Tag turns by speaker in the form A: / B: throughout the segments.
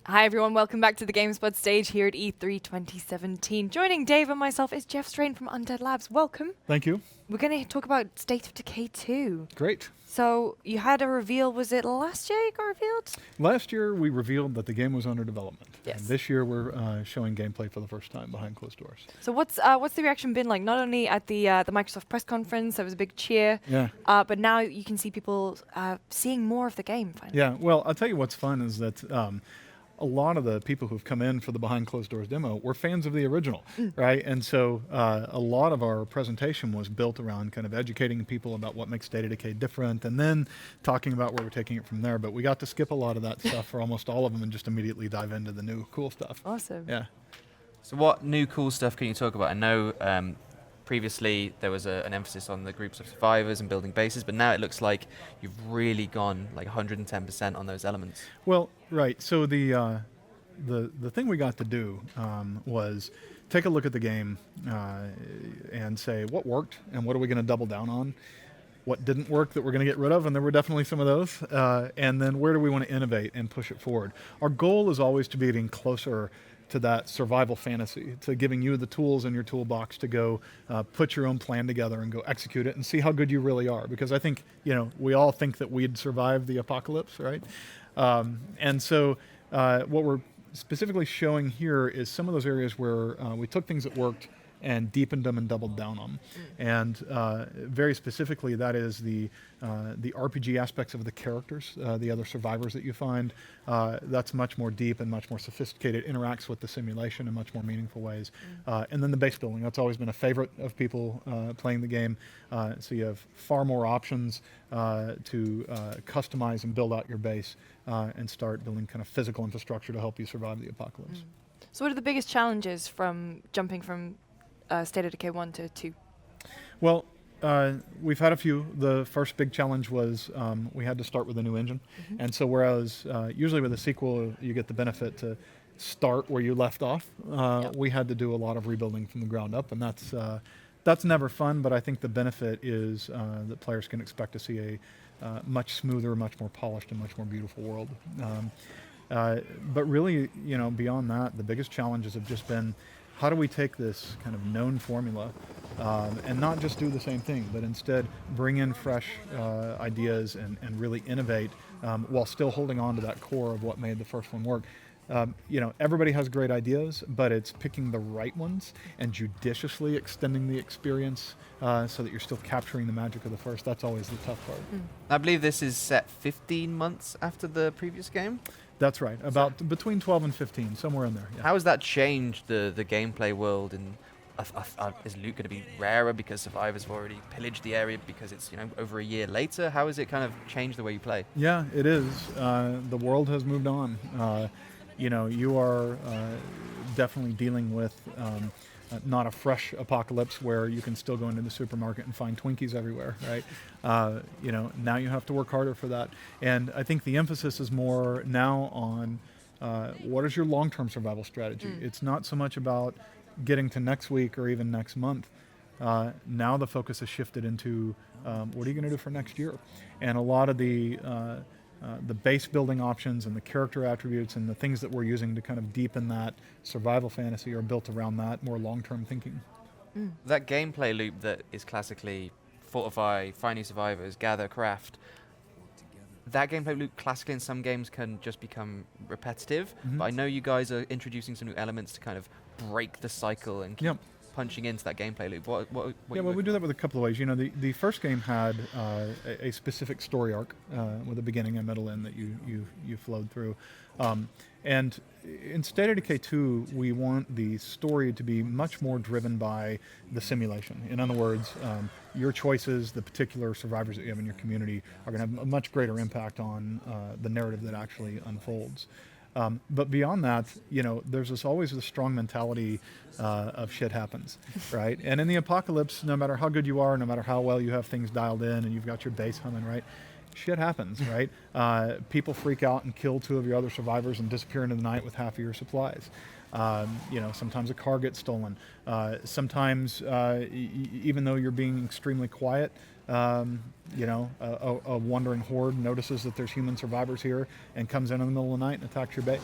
A: Hi everyone, welcome back to the GameSpot stage here at E3 2017. Joining Dave and myself is Jeff Strain from Undead Labs. Welcome.
B: Thank you.
A: We're going to talk about State of Decay 2.
B: Great.
A: So you had a reveal, was it last year it got revealed?
B: Last year we revealed that the game was under development.
A: Yes.
B: And this year we're showing gameplay for the first time behind closed doors.
A: So what's the reaction been like? Not only at the Microsoft press conference, there was a big cheer,
B: Yeah.
A: but now you can see people seeing more of the game finally.
B: Yeah. Well, I'll tell you what's fun is that a lot of the people who've come in for the behind closed doors demo were fans of the original, right? And so a lot of our presentation was built around kind of educating people about what makes State of Decay different, and then talking about where we're taking it from there. But we got to skip a lot of that stuff for almost all of them and just immediately dive into the new cool stuff.
A: Awesome.
B: Yeah.
C: So what new cool stuff can you talk about? I know previously there was an emphasis on the groups of survivors and building bases, but now it looks like you've really gone like 110% on those elements.
B: Well, right. So the thing we got to do was take a look at the game and say what worked and what are we going to double down on, what didn't work that we're going to get rid of, and there were definitely some of those, and then where do we want to innovate and push it forward. Our goal is always to be getting closer to that survival fantasy, to giving you the tools in your toolbox to go put your own plan together and go execute it and see how good you really are. Because I think, we all think that we'd survive the apocalypse, right? And so what we're specifically showing here is some of those areas where we took things that worked and deepened them and doubled down on them. And very specifically, that is the RPG aspects of the characters, the other survivors that you find. That's much more deep and much more sophisticated, interacts with the simulation in much more meaningful ways. And then the base building, that's always been a favorite of people playing the game. So you have far more options to customize and build out your base and start building kind of physical infrastructure to help you survive the apocalypse.
A: So what are the biggest challenges from jumping from State of Decay 1 to 2?
B: Well, we've had a few. The first big challenge was we had to start with a new engine. And so whereas usually with a sequel you get the benefit to start where you left off, we had to do a lot of rebuilding from the ground up, and that's never fun, but I think the benefit is that players can expect to see a much smoother, much more polished, and much more beautiful world. But really, beyond that, the biggest challenges have just been how do we take this kind of known formula and not just do the same thing, but instead bring in fresh ideas and really innovate while still holding on to that core of what made the first one work. Everybody has great ideas, but it's picking the right ones and judiciously extending the experience so that you're still capturing the magic of the first. That's always the tough part.
C: I believe this is set 15 months after the previous game.
B: That's right. About between 12 and 15, somewhere in there. Yeah.
C: How has that changed the gameplay world? And is loot going to be rarer because survivors have already pillaged the area because it's over a year later? How has it kind of changed the way you play?
B: Yeah, it is. The world has moved on. You are definitely dealing with not a fresh apocalypse where you can still go into the supermarket and find Twinkies everywhere, right? Now you have to work harder for that. And I think the emphasis is more now on what is your long-term survival strategy? It's not so much about getting to next week or even next month. Now the focus has shifted into what are you going to do for next year? And a lot of the base building options and the character attributes and the things that we're using to kind of deepen that survival fantasy are built around that more long-term thinking.
C: That gameplay loop that is classically fortify, find new survivors, gather, craft, that gameplay loop classically in some games can just become repetitive, but I know you guys are introducing some new elements to kind of break the cycle and keep punching into that gameplay loop.
B: We do that with a couple of ways. The first game had a specific story arc with a beginning and middle end that you flowed through. And in State of Decay 2, we want the story to be much more driven by the simulation. In other words, your choices, the particular survivors that you have in your community are going to have a much greater impact on the narrative that actually unfolds. But beyond that, there's always this strong mentality of shit happens, right? And in the apocalypse, no matter how good you are, no matter how well you have things dialed in and you've got your base humming, right? Shit happens, right? People freak out and kill two of your other survivors and disappear into the night with half of your supplies. Sometimes a car gets stolen. Sometimes, even though you're being extremely quiet, a wandering horde notices that there's human survivors here and comes in the middle of the night and attacks your base.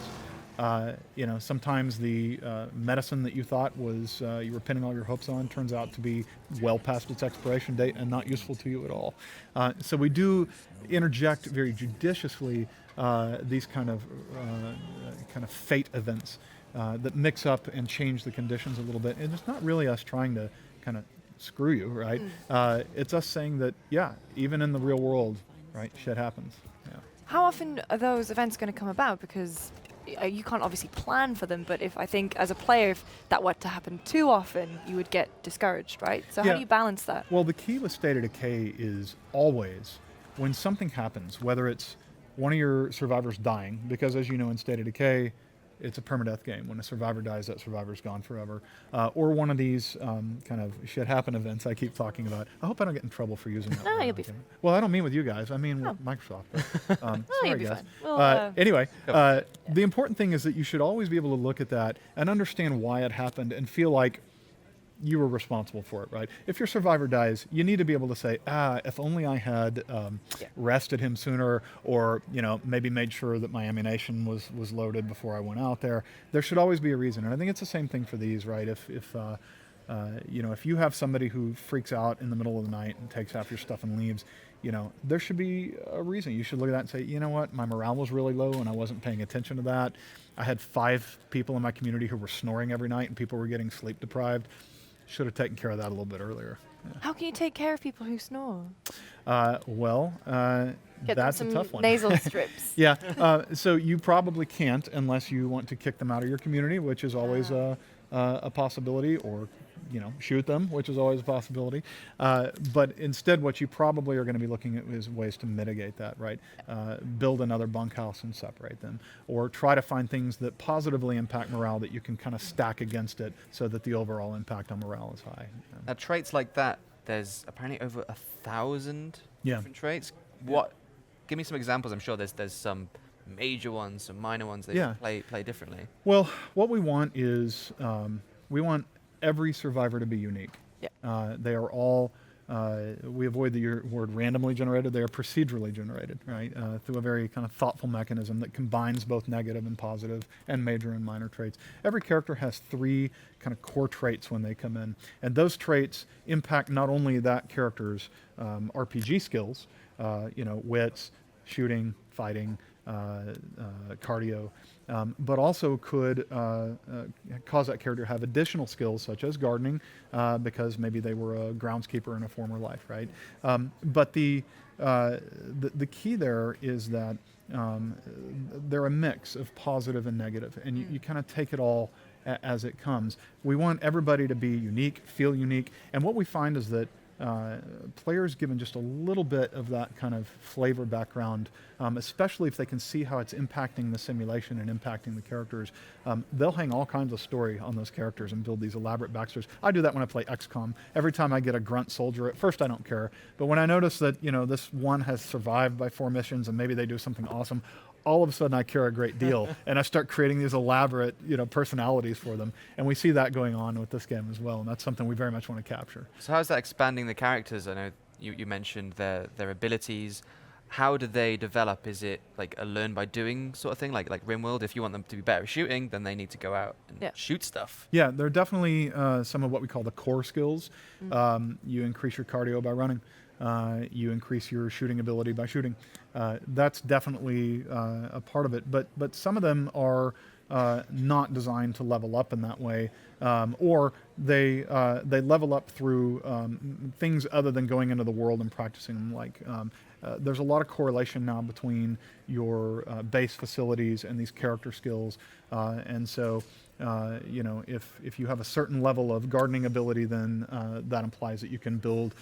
B: Sometimes the medicine that you thought was you were pinning all your hopes on turns out to be well past its expiration date and not useful to you at all. So we do interject very judiciously these kind of fate events that mix up and change the conditions a little bit. And it's not really us trying to kind of screw you, right? It's us saying that, yeah, even in the real world, right, shit happens. Yeah.
A: How often are those events going to come about? Because you can't obviously plan for them, but if I think as a player, if that were to happen too often, you would get discouraged, right? So how
B: Yeah.
A: do you balance that?
B: Well, the key with State of Decay is always when something happens, whether it's one of your survivors dying, because as you know in State of Decay, it's a permadeath game. When a survivor dies, that survivor's gone forever. Or one of these kind of shit happen events I keep talking about. I hope I don't get in trouble for using that.
A: No,
B: word.
A: you'll be fine.
B: Well, I don't mean with you guys. I mean with Microsoft. But, sorry,
A: you'll be
B: guys.
A: fine. Well,
B: Anyway, the important thing is that you should always be able to look at that and understand why it happened and feel like you were responsible for it, right? If your survivor dies, you need to be able to say, if only I had rested him sooner, or maybe made sure that my ammunition was loaded before I went out there. There should always be a reason, and I think it's the same thing for these, right? If you have somebody who freaks out in the middle of the night and takes half your stuff and leaves, there should be a reason. You should look at that and say, you know what, my morale was really low and I wasn't paying attention to that. I had 5 people in my community who were snoring every night and people were getting sleep deprived. Should have taken care of that a little bit earlier. Yeah.
A: how can you take care of people who snore?
B: Get
A: Get them
B: that's
A: some
B: a tough one.
A: nasal strips.
B: Yeah, so you probably can't unless you want to kick them out of your community, which is always a possibility, or shoot them, which is always a possibility. But instead, what you probably are going to be looking at is ways to mitigate that, right? Build another bunkhouse and separate them, or try to find things that positively impact morale that you can kind of stack against it so that the overall impact on morale is high.
C: Now, traits like that, there's apparently over 1,000
B: Yeah.
C: different traits. Give me some examples. I'm sure there's some major ones, some minor ones that
B: Yeah.
C: play differently.
B: Well, what we want is we want every survivor to be unique.
A: Yeah.
B: They are all, we avoid the word randomly generated, they are procedurally generated, right? Through a very kind of thoughtful mechanism that combines both negative and positive and major and minor traits. Every character has 3 kind of core traits when they come in. And those traits impact not only that character's RPG skills, wits, shooting, fighting, cardio, but also could cause that character to have additional skills such as gardening, because maybe they were a groundskeeper in a former life, right? But the key there is that they're a mix of positive and negative, and you kind of take it all as it comes. We want everybody to be unique, feel unique, and what we find is that players given just a little bit of that kind of flavor background, especially if they can see how it's impacting the simulation and impacting the characters, they'll hang all kinds of story on those characters and build these elaborate backstories. I do that when I play XCOM. Every time I get a grunt soldier, at first I don't care, but when I notice that this one has survived by 4 missions and maybe they do something awesome, all of a sudden I care a great deal, and I start creating these elaborate, personalities for them. And we see that going on with this game as well, and that's something we very much want to capture.
C: So how's that expanding the characters? I know you mentioned their abilities. How do they develop? Is it like a learn by doing sort of thing, like RimWorld? If you want them to be better at shooting, then they need to go out and shoot stuff.
B: Yeah, there are definitely some of what we call the core skills. You increase your cardio by running. You increase your shooting ability by shooting. That's definitely a part of it. But some of them are not designed to level up in that way, or they level up through things other than going into the world and practicing them. Like there's a lot of correlation now between your base facilities and these character skills, and so. If you have a certain level of gardening ability, then that implies that you can build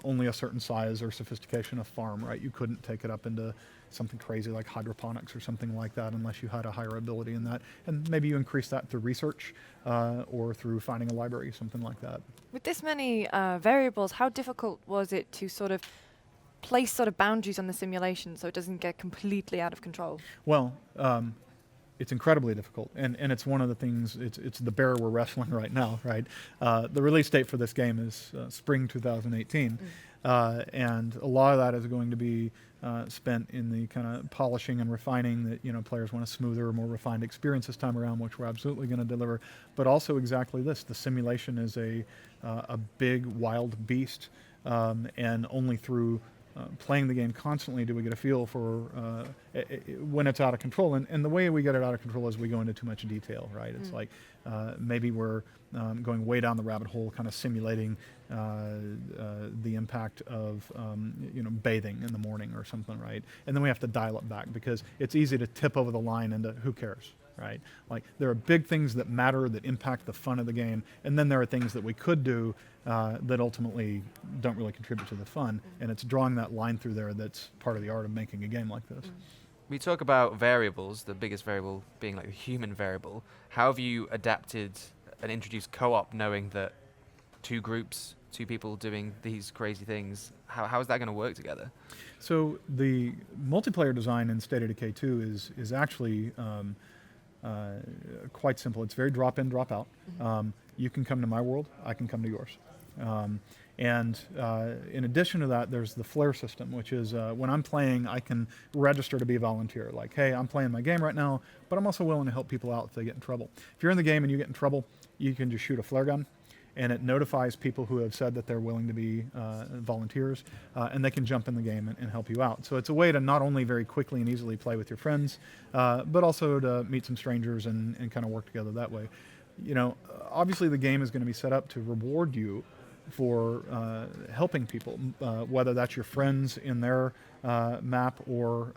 B: only a certain size or sophistication of farm, right? You couldn't take it up into something crazy like hydroponics or something like that unless you had a higher ability in that. And maybe you increase that through research or through finding a library, something like that.
A: With this many variables, how difficult was it to sort of place sort of boundaries on the simulation so it doesn't get completely out of control?
B: Well, it's incredibly difficult, and it's one of the things, it's the bear we're wrestling right now, right? The release date for this game is spring 2018. And a lot of that is going to be spent in the kind of polishing and refining that players want a smoother, more refined experience this time around, which we're absolutely going to deliver. But also exactly this: the simulation is a big wild beast, and only through playing the game constantly do we get a feel for when it's out of control. And the way we get it out of control is we go into too much detail, right? It's like maybe we're going way down the rabbit hole, kind of simulating the impact of bathing in the morning or something, right? And then we have to dial it back because it's easy to tip over the line into who cares, right? Like there are big things that matter that impact the fun of the game, and then there are things that we could do that ultimately don't really contribute to the fun, and it's drawing that line through there that's part of the art of making a game like this.
C: We talk about variables, the biggest variable being like the human variable. How have you adapted and introduced co-op knowing that two groups, two people doing these crazy things, how is that going to work together?
B: So the multiplayer design in State of Decay 2 is actually quite simple. It's very drop in, drop out. You can come to my world, I can come to yours. And in addition to that, there's the flare system, which is when I'm playing, I can register to be a volunteer. Like, hey, I'm playing my game right now, but I'm also willing to help people out if they get in trouble. If you're in the game and you get in trouble, you can just shoot a flare gun, and it notifies people who have said that they're willing to be volunteers, and they can jump in the game and help you out. So it's a way to not only very quickly and easily play with your friends, but also to meet some strangers and kind of work together that way. Obviously the game is going to be set up to reward you for helping people, whether that's your friends in their map or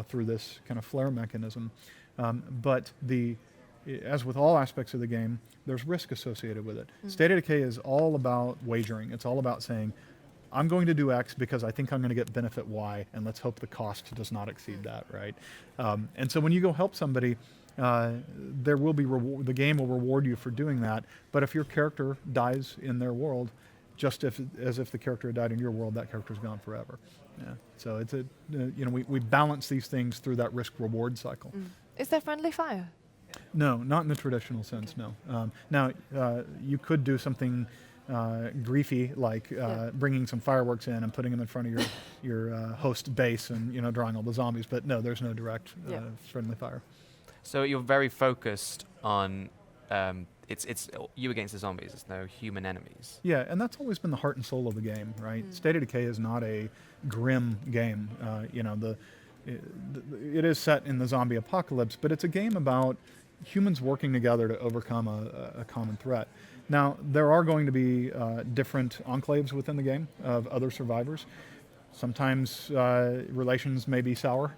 B: through this kind of flare mechanism. But as with all aspects of the game, there's risk associated with it. State of Decay is all about wagering. It's all about saying, I'm going to do X because I think I'm going to get benefit Y, and let's hope the cost does not exceed that, right? And so when you go help somebody, there will be the game will reward you for doing that. But if your character dies in their world, just as if the character had died in your world, that character's gone forever. Yeah. So it's we balance these things through that risk-reward cycle.
A: Is there friendly fire?
B: No, not in the traditional sense. No. Now you could do something griefy, like bringing some fireworks in and putting them in front of your host base and drawing all the zombies. But no, there's no direct friendly fire.
C: So you're very focused on it's you against the zombies. There's no human enemies.
B: Yeah, and that's always been the heart and soul of the game, right? State of Decay is not a grim game. It is set in the zombie apocalypse, but it's a game about humans working together to overcome a common threat. Now, there are going to be different enclaves within the game of other survivors. Sometimes relations may be sour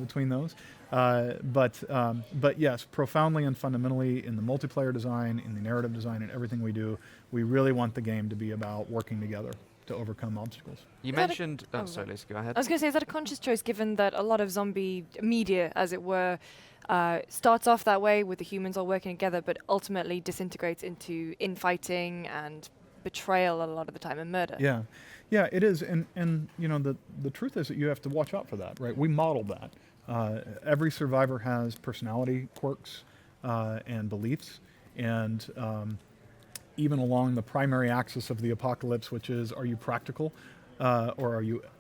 B: between those. But yes, profoundly and fundamentally in the multiplayer design, in the narrative design, and everything we do, we really want the game to be about working together to overcome obstacles.
C: You mentioned... sorry, Lisa, go ahead.
A: I was going to say, is that a conscious choice, given that a lot of zombie media, as it were, starts off that way with the humans all working together, but ultimately disintegrates into infighting and betrayal a lot of the time, and murder?
B: Yeah, it is. And the truth is that you have to watch out for that, right? We modeled that. Every survivor has personality quirks and beliefs, and even along the primary axis of the apocalypse, which is, are you practical or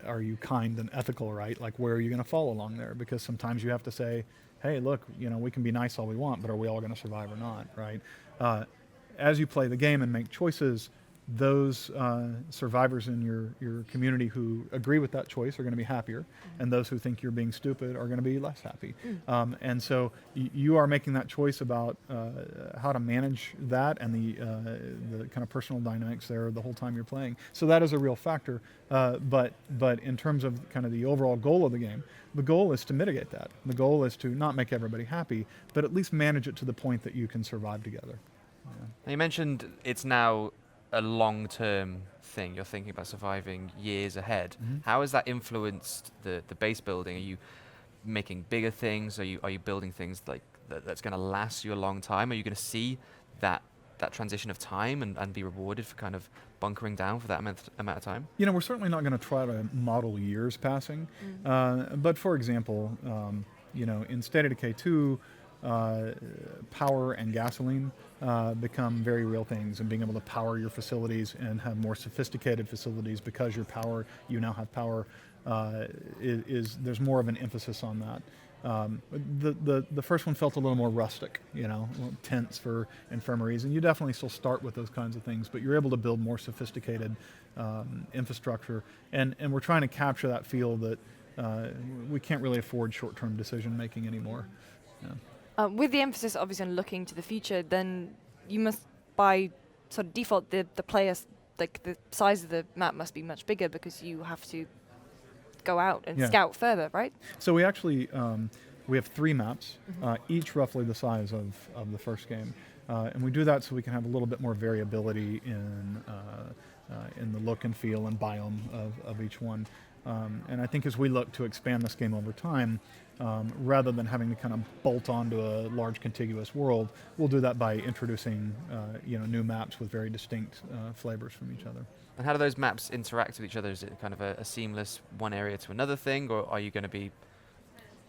B: are you kind and ethical, right? Like, where are you going to fall along there? Because sometimes you have to say, hey, look, we can be nice all we want, but are we all going to survive or not, right? As you play the game and make choices, those survivors in your community who agree with that choice are going to be happier, and those who think you're being stupid are going to be less happy. And so you are making that choice about how to manage that and the kind of personal dynamics there the whole time you're playing. So that is a real factor. But in terms of kind of the overall goal of the game, the goal is to mitigate that. The goal is to not make everybody happy, but at least manage it to the point that you can survive together.
C: Now you mentioned it's now a long-term thing. You're thinking about surviving years ahead. How has that influenced the base building? Are you making bigger things? Are you building things like that's going to last you a long time? Are you going to see that transition of time and be rewarded for kind of bunkering down for that amount of time?
B: We're certainly not going to try to model years passing. But for example, in State of Decay 2, power and gasoline become very real things, and being able to power your facilities and have more sophisticated facilities because you now have power, there's more of an emphasis on that. The first one felt a little more rustic, tents for infirmaries, and you definitely still start with those kinds of things, but you're able to build more sophisticated infrastructure, and we're trying to capture that feel that we can't really afford short-term decision making anymore. Yeah.
A: With the emphasis obviously on looking to the future, then you must, by sort of default, the players, like the size of the map must be much bigger because you have to go out and scout further, right?
B: So we actually we have 3 maps, each roughly the size of the first game, and we do that so we can have a little bit more variability in the look and feel and biome of each one. And I think as we look to expand this game over time, rather than having to kind of bolt onto a large contiguous world, we'll do that by introducing new maps with very distinct flavors from each other.
C: And how do those maps interact with each other? Is it kind of a seamless one area to another thing, or are you going to be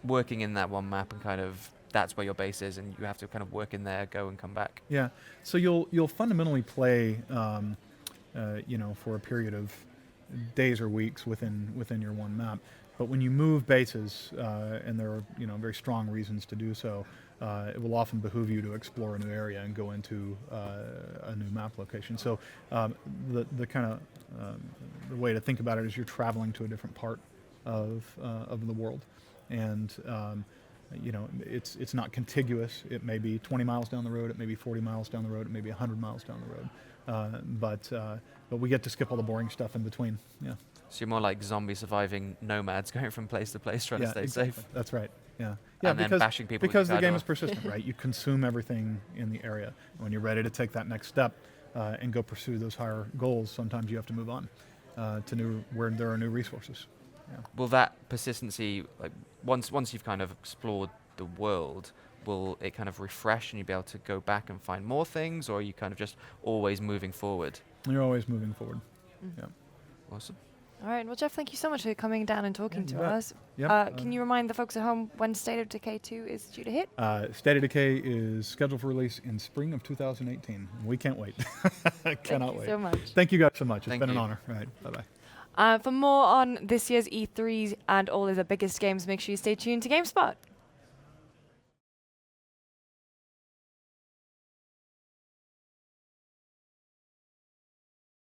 C: working in that one map and kind of that's where your base is and you have to kind of work in there, go and come back?
B: Yeah, so you'll fundamentally play for a period of days or weeks within your one map. But when you move bases, and there are very strong reasons to do so, it will often behoove you to explore a new area and go into a new map location. So the kind of the way to think about it is you're traveling to a different part of the world, and it's not contiguous. It may be 20 miles down the road, it may be 40 miles down the road, it may be 100 miles down the road, but we get to skip all the boring stuff in between. Yeah.
C: So you're more like zombie surviving nomads going from place to place trying to stay safe.
B: That's right. Yeah.
C: And then bashing people
B: because
C: with
B: the game is persistent, right? You consume everything in the area. When you're ready to take that next step and go pursue those higher goals, sometimes you have to move on to where there are new resources. Yeah.
C: Will that persistency, like once you've kind of explored the world, will it kind of refresh and you'll be able to go back and find more things, or are you kind of just always moving forward?
B: You're always moving forward. Yeah.
C: Awesome.
A: All right. Well, Jeff, thank you so much for coming down and talking to us.
B: Yep.
A: Can you remind the folks at home when State of Decay 2 is due to hit?
B: State of Decay is scheduled for release in spring of 2018. We can't wait. Cannot wait.
A: Thank you so much.
B: Thank you guys so much. It's
C: Thank
B: been an
C: you.
B: honor. All right. Bye-bye.
A: For more on this year's E3s and all of the biggest games, make sure you stay tuned to GameSpot.